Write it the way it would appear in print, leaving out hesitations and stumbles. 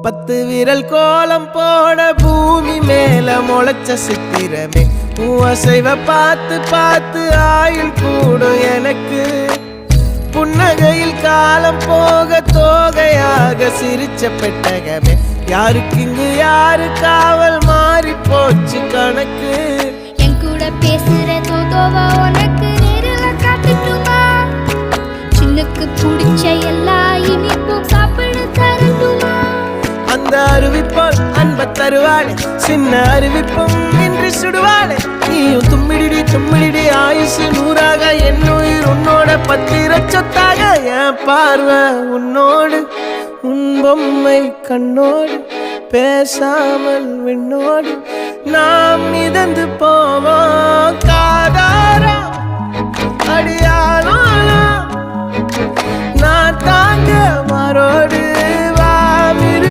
10 விரல் கோலம் போட பூமி மேல முளைச்ச சித்திரமே அசைவ பார்த்து பார்த்து ஆயுள் கூடும் எனக்கு புன்னகையில் காலம் போக தோகையாக சிரிச்ச பெட்டகமே யாருக்கு இங்கு யாரு காவல் மாறி போச்சு கணக்கு என் கூட பேசுற தோதோவா உனக்கு நேரில் காட்டுட்டுமா சின்னுக்கு பிடிச்ச எல்லா இனிப்பும் சாப்பிட தரட்டுமா அந்த அறிவிப்பால் அன்ப தருவாளே சின்ன அறிவிப்பும் இன்று சுடுவாளே நீயும் தும்மிடி ஆயுசு 100ஆக என் உயிர் உன்னோட 10 சொத்தாக என் பார்வை உன்னோடு உன் பொம்மை கண்ணோடு பேசாமல் விண்ணோடு நாம் மிதந்து போவோம் காதாரா அடியாளோ நான் தாங்க மாறோடு